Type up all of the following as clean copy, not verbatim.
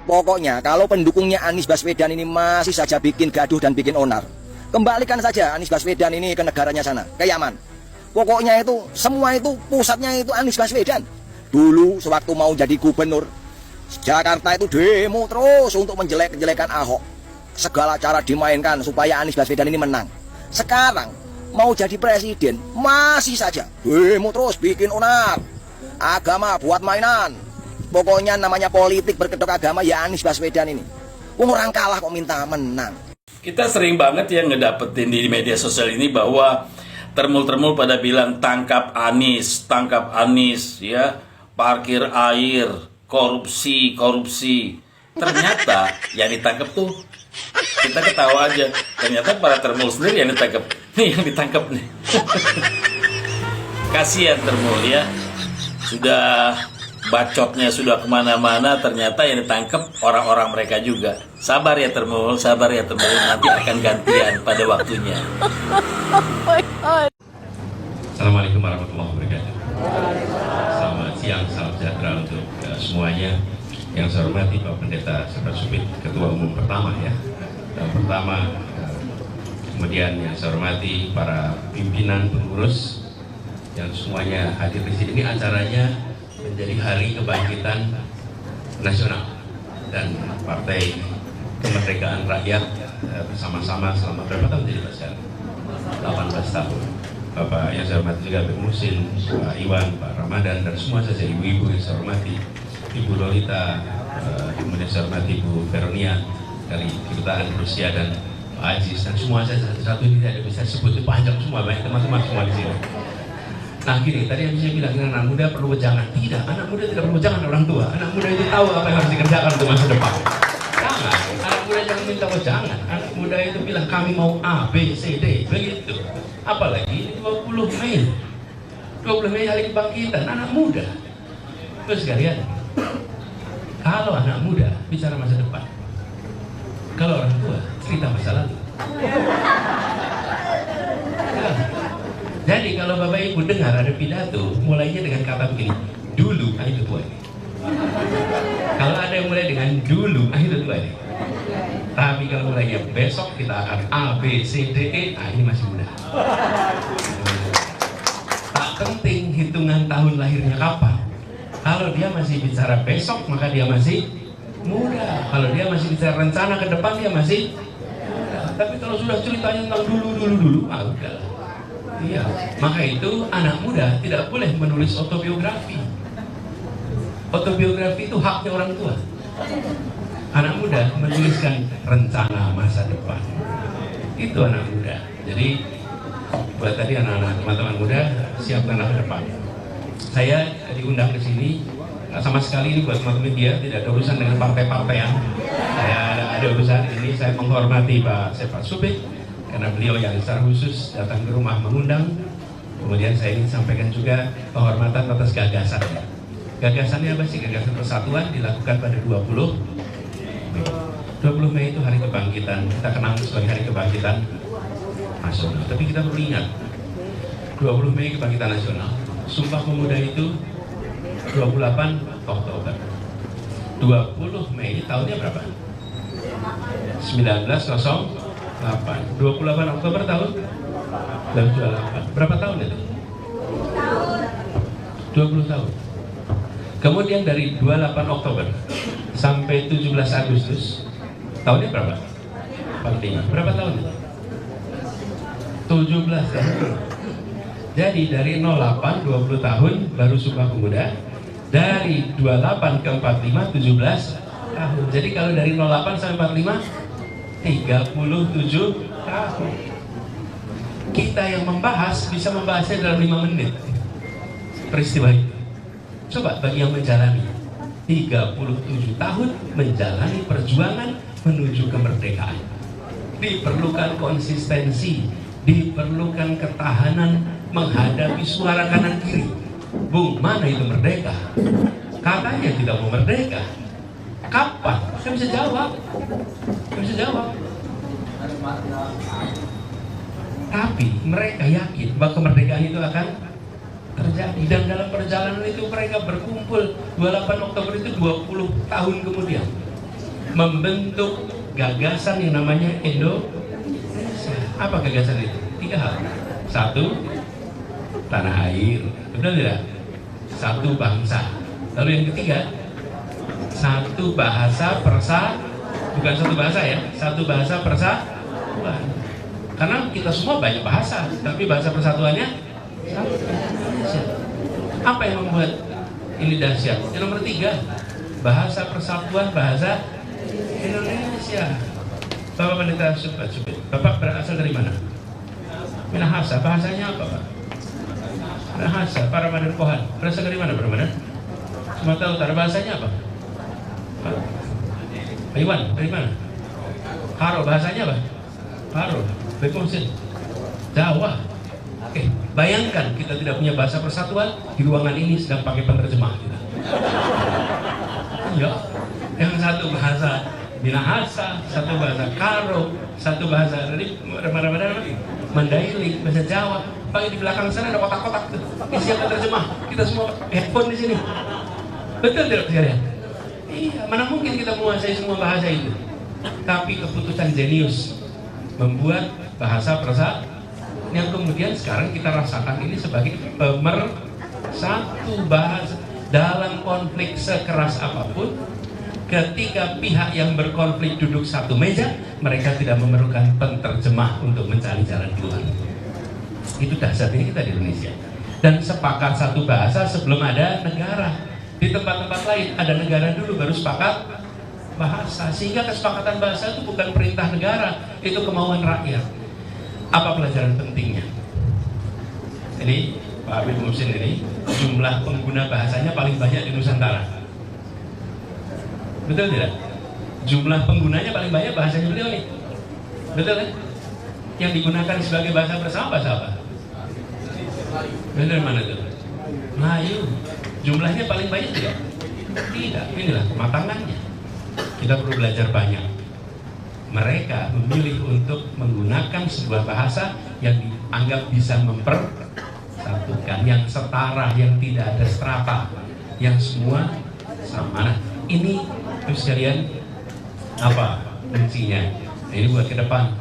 Pokoknya kalau pendukungnya Anies Baswedan ini masih saja bikin gaduh dan bikin onar, kembalikan saja Anies Baswedan ini ke negaranya sana, ke Yaman. Pokoknya itu semua itu pusatnya itu Anies Baswedan. Dulu sewaktu mau jadi gubernur Jakarta itu demo terus untuk menjelek-jelekan Ahok. Segala cara dimainkan supaya Anies Baswedan ini menang. Sekarang mau jadi presiden masih saja demo terus bikin onar. Agama buat mainan. Pokoknya namanya politik berkedok agama ya Anies Baswedan ini. Orang kalah kok minta menang. Kita sering banget ya ngedapetin di media sosial ini bahwa termul-termul pada bilang tangkap Anies ya, parkir air, korupsi. Ternyata yang ditangkap tuh kita ketawa aja. Ternyata para termul sendiri yang ditangkap. Nih yang ditangkap nih. Kasihan termul ya. Sudah bacotnya sudah kemana-mana, ternyata yang ditangkap orang-orang mereka juga. Sabar ya termul, nanti akan gantian pada waktunya. Assalamualaikum warahmatullahi wabarakatuh. Selamat siang, salam sejahtera untuk semuanya. Yang saya hormati Pak Pendeta Sepat Supit, Ketua Umum pertama ya. Kemudian yang saya hormati para pimpinan pengurus yang semuanya hadir di sini. Ini acaranya menjadi Hari Kebangkitan Nasional dan Partai Kemerdekaan Rakyat bersama-sama selama berapa tahun jadi Pak sekarang? 18 tahun. Bapak yang saya hormati juga Pak Musin, Pak Iwan, Pak Ramadan, dan semua saja ibu-ibu yang saya hormati, Ibu Lolita, kemudian saya hormati Ibu Veronia dari Kedutaan Rusia dan Pak Aziz, dan semua saja satu-satu ini tidak bisa sebut, panjang semua, banyak teman-teman semua di sini. Nah gini, tadi yang saya bilang anak muda perlu wejangan. Tidak, anak muda tidak perlu wejangan orang tua. Anak muda itu tahu apa yang harus dikerjakan untuk masa depan. Jangan, anak muda jangan minta wejangan. Anak muda itu bilang kami mau A, B, C, D, begitu. Apalagi 20 Mei. 20 Mei Hari Kebangkitan, anak muda. Terus sekalian, kalau anak muda bicara masa depan, kalau orang tua cerita masa lalu. Jadi kalau Bapak Ibu dengar ada pidato, mulainya dengan kata begini, dulu, itu tua ini. Kalau ada yang mulai dengan dulu, itu tua ini. Tapi kalau mulainya besok kita akan A, B, C, D, E, ini masih muda. Tak penting hitungan tahun lahirnya kapan. Kalau dia masih bicara besok, maka dia masih muda. Kalau dia masih bicara rencana ke depan, dia masih muda. Tapi kalau sudah ceritanya tentang dulu, udah. Iya, maka itu anak muda tidak boleh menulis autobiografi. Autobiografi itu haknya orang tua. Anak muda menuliskan rencana masa depan. Itu anak muda. Jadi buat tadi anak-anak teman-teman muda siapkan masa depan. Saya diundang ke sini sama sekali ini buat teman-teman media, tidak ada urusan dengan partai-partaian. Saya ada urusan ini, saya menghormati Pak Sepat Supit karena beliau yang secara khusus datang ke rumah mengundang. Kemudian saya ingin sampaikan juga penghormatan atas gagasannya. Gagasannya apa sih? Gagasan persatuan dilakukan pada 20 Mei. 20 Mei itu hari kebangkitan, kita kenal sebagai hari kebangkitan nasional. Tapi kita perlu ingat, 20 Mei kebangkitan nasional, Sumpah Pemuda itu 28 Oktober. 20 Mei tahunnya berapa? 1908. 28 Oktober tahun 1928. Berapa tahun itu? 20 tahun. Kemudian dari 28 Oktober sampai 17 Agustus tahunnya berapa? 45. Berapa tahun itu? 17 tahun. Jadi dari 08 20 tahun baru Sumpah Pemuda. Dari 28 ke 45 17 tahun. Jadi kalau dari 08 sampai 45 37 tahun. Kita yang membahas bisa membahasnya dalam 5 menit peristiwa itu. Coba bagi yang menjalani 37 tahun menjalani perjuangan menuju kemerdekaan, diperlukan konsistensi, diperlukan ketahanan menghadapi suara kanan kiri. Bung, mana itu merdeka? Katanya tidak mau merdeka. Kapan? Saya bisa jawab. Tapi mereka yakin bahwa kemerdekaan itu akan terjadi. Dan dalam perjalanan itu mereka berkumpul 28 Oktober itu 20 tahun kemudian. membentuk gagasan yang namanya Indonesia. Apa gagasan itu? 3 hal. 1, tanah air, betul tidak? 1 bangsa. Lalu yang ketiga, 1 bahasa bukan 1 bahasa ya, 1 bahasa persatuan. Karena kita semua banyak bahasa, tapi bahasa persatuannya satu, Indonesia. Apa yang membuat ini dahsyat? Yang nomor 3, bahasa persatuan, bahasa Indonesia. Bapak Pendeta Subhat, Bapak berasal dari mana? Minahasa, bahasanya apa Pak? Minahasa, para Madan Kohan. Berasal dari mana Pak Madan? Sumatera Utara, bahasanya apa? Pak Iwan, dari mana? Karo, bahasanya apa? Karo, Bekosin, Jawa. Oke, bayangkan kita tidak punya bahasa persatuan, di ruangan ini sedang pakai penerjemah kita. Ya, yang 1 bahasa Minahasa, 1 bahasa Karo, 1 bahasa dari mana-mana Mandailing, bahasa Jawa. Pakai di belakang sana ada kotak-kotak tuh, isinya penerjemah. Kita semua headphone di sini. Betul tidak sekalian? Iya, mana mungkin kita menguasai semua bahasa itu. Tapi keputusan jenius membuat bahasa persatuan yang kemudian sekarang kita rasakan ini sebagai pemersatu bahasa. Dalam konflik sekeras apapun, ketika pihak yang berkonflik duduk satu meja, mereka tidak memerlukan penterjemah untuk mencari jalan keluar. Itu dahsyatnya kita di Indonesia. Dan sepakat satu bahasa sebelum ada negara. Di tempat-tempat lain ada negara dulu baru sepakat bahasa. Sehingga kesepakatan bahasa itu bukan perintah negara, itu kemauan rakyat. Apa pelajaran pentingnya? Ini Pak Habib Muhsin ini jumlah pengguna bahasanya paling banyak di Nusantara. Betul tidak? Jumlah penggunanya paling banyak bahasanya beliau nih. Betul kan? Yang digunakan sebagai bahasa bersama bahasa apa? Benar mana tuh? Melayu. Jumlahnya paling banyak tidak? Tidak. Inilah kematangannya. Kita perlu belajar banyak. Mereka memilih untuk menggunakan sebuah bahasa yang dianggap bisa mempersatukan, yang setara, yang tidak ada strata, yang semua sama. Nah, ini terus sekalian apa kuncinya? Nah, ini buat ke depan,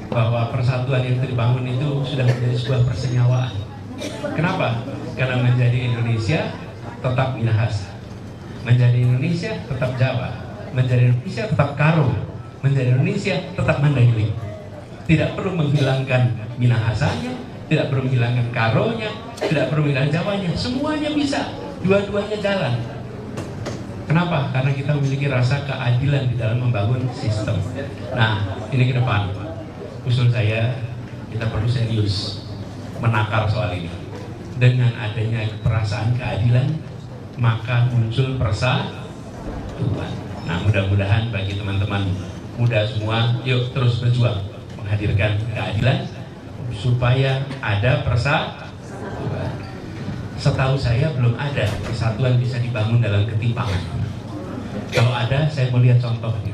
bahwa persatuan yang dibangun itu sudah menjadi sebuah persenyawaan. Kenapa? Karena menjadi Indonesia tetap Minahasa, menjadi Indonesia tetap Jawa, menjadi Indonesia tetap Karo, menjadi Indonesia tetap Mandailing. Tidak perlu menghilangkan Minahasanya, tidak perlu menghilangkan Karonya, tidak perlu menghilangkan Jawanya. Semuanya bisa, dua-duanya jalan. Kenapa? Karena kita memiliki rasa keadilan di dalam membangun sistem. Nah, ini ke depan. Usul saya, kita perlu serius menakar soal ini. Dengan adanya perasaan keadilan, maka muncul persatuan. Nah, mudah-mudahan bagi teman-teman muda semua, yuk terus berjuang menghadirkan keadilan supaya ada persatuan. Setahu saya belum ada persatuan bisa dibangun dalam ketimpangan. Kalau ada, saya mau lihat contohnya.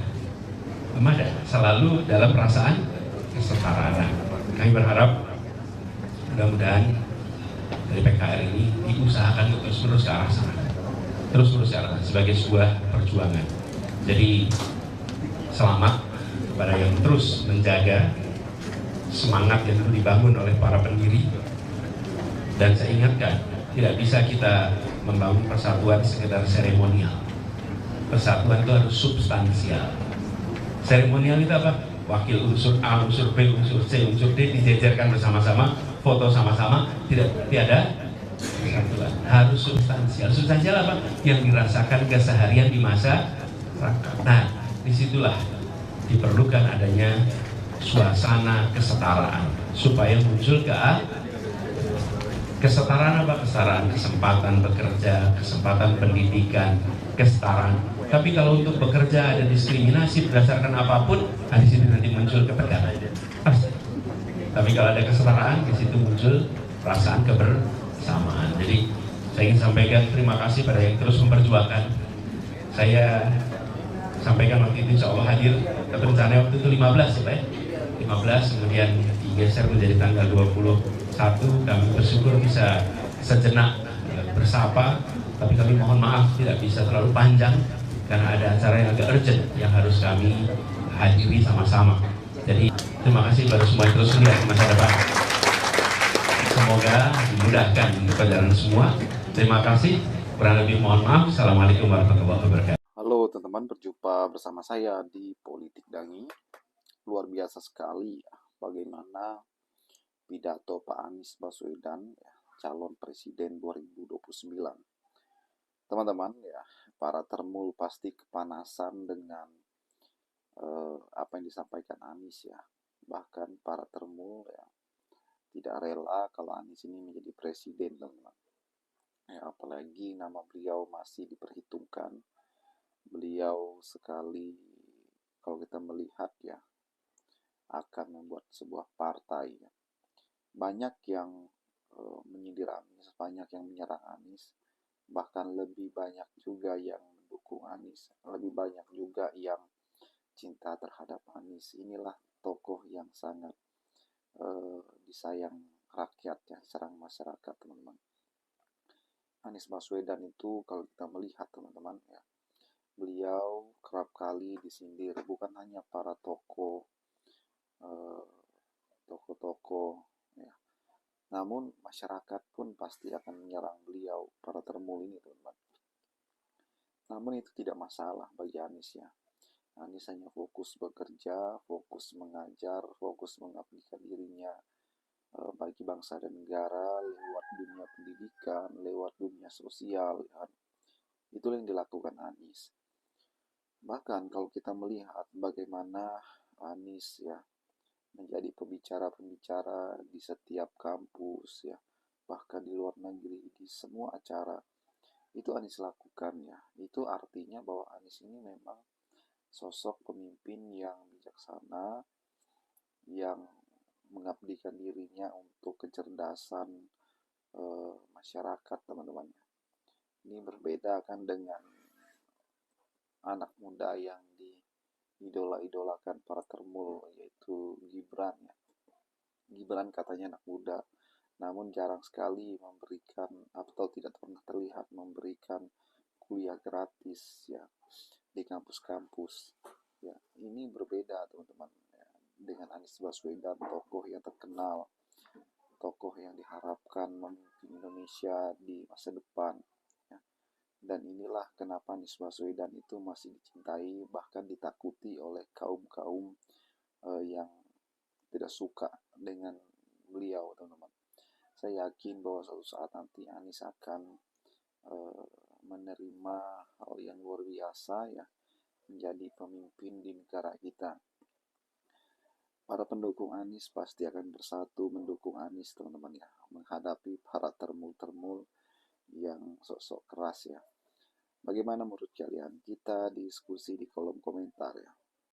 Belum ada, selalu dalam perasaan kesetaraan. Kami berharap mudah-mudahan dari PKR ini diusahakan untuk terus ke arah sana, terus ke arah sana sebagai sebuah perjuangan. Jadi selamat kepada yang terus menjaga semangat yang telah dibangun oleh para pendiri. Dan saya ingatkan, tidak bisa kita membangun persatuan sekedar seremonial. Persatuan itu harus substansial. Seremonial itu apa? Wakil unsur A, unsur B, unsur C, unsur D dijejerkan bersama-sama, foto sama-sama, tiada persatuan. Harus substansial. Substansial apa? Yang dirasakan keseharian di masa rakyat. Nah, disitulah diperlukan adanya suasana kesetaraan supaya muncul kesetaraan apa? Kesetaraan kesempatan bekerja, kesempatan pendidikan, kesetaraan. Tapi kalau untuk bekerja ada diskriminasi berdasarkan apapun, nah di sini nanti muncul ketegangan. Pasti. Tapi kalau ada kesetaraan, di situ muncul perasaan kebersamaan. Jadi saya ingin sampaikan terima kasih pada yang terus memperjuangkan. Saya sampaikan waktu itu insya Allah hadir, tapi rencananya waktu itu 15 ya Pak ya? 15, kemudian digeser menjadi tanggal 21. Kami bersyukur bisa sejenak bersapa, tapi kami mohon maaf tidak bisa terlalu panjang karena ada acara yang agak urgent yang harus kami hadiri sama-sama. Jadi terima kasih pada semua yang terus lihat masa depan. Semoga dimudahkan perjalanan semua. Terima kasih. Kurang lebih mohon maaf. Assalamualaikum warahmatullahi wabarakatuh. Halo teman-teman, berjumpa bersama saya di Politik Dangi. Luar biasa sekali bagaimana pidato Pak Anies Baswedan, calon presiden 2029. Teman-teman, para termul pasti kepanasan dengan apa yang disampaikan Anies ya. Bahkan para termul tidak rela kalau Anies ini menjadi presiden, teman-teman. Apalagi nama beliau masih diperhitungkan. Beliau sekali, kalau kita melihat akan membuat sebuah partai. Banyak yang menyindir Anies, banyak yang menyerang Anies, bahkan lebih banyak juga yang mendukung Anies, lebih banyak juga yang cinta terhadap Anies. Inilah tokoh yang sangat disayang rakyat, diserang masyarakat, teman-teman. Anies Baswedan itu kalau kita melihat, teman-teman, beliau kerap kali disindir bukan hanya para tokoh namun masyarakat pun pasti akan menyerang beliau, para termul ini, teman-teman. Namun itu tidak masalah bagi Anies ya. Anies hanya fokus bekerja, fokus mengajar, fokus mengabdikan dirinya bagi bangsa dan negara lewat dunia pendidikan, lewat dunia sosial. Itulah yang dilakukan Anies. Bahkan kalau kita melihat bagaimana Anies menjadi pembicara-pembicara di setiap kampus bahkan di luar negeri, di semua acara itu Anies lakukan itu artinya bahwa Anies ini memang sosok pemimpin yang bijaksana, yang mengabdikan dirinya untuk kecerdasan masyarakat, teman-teman. Ini berbeda kan dengan anak muda yang diidola-idolakan para termul, yaitu Gibran Gibran katanya anak muda, namun jarang sekali memberikan atau tidak pernah terlihat memberikan kuliah gratis di kampus-kampus. Ini berbeda, teman-teman, dengan Anies Baswedan, tokoh yang terkenal, tokoh yang diharapkan memimpin Indonesia di masa depan. Dan inilah kenapa Anies Baswedan itu masih dicintai, bahkan ditakuti oleh kaum-kaum yang tidak suka dengan beliau, teman-teman. Saya yakin bahwa suatu saat nanti Anies akan menerima hal yang luar biasa menjadi pemimpin di negara kita. Para pendukung Anies pasti akan bersatu mendukung Anies, teman-teman menghadapi para termul-termul yang sok-sok keras Bagaimana menurut kalian? Kita diskusi di kolom komentar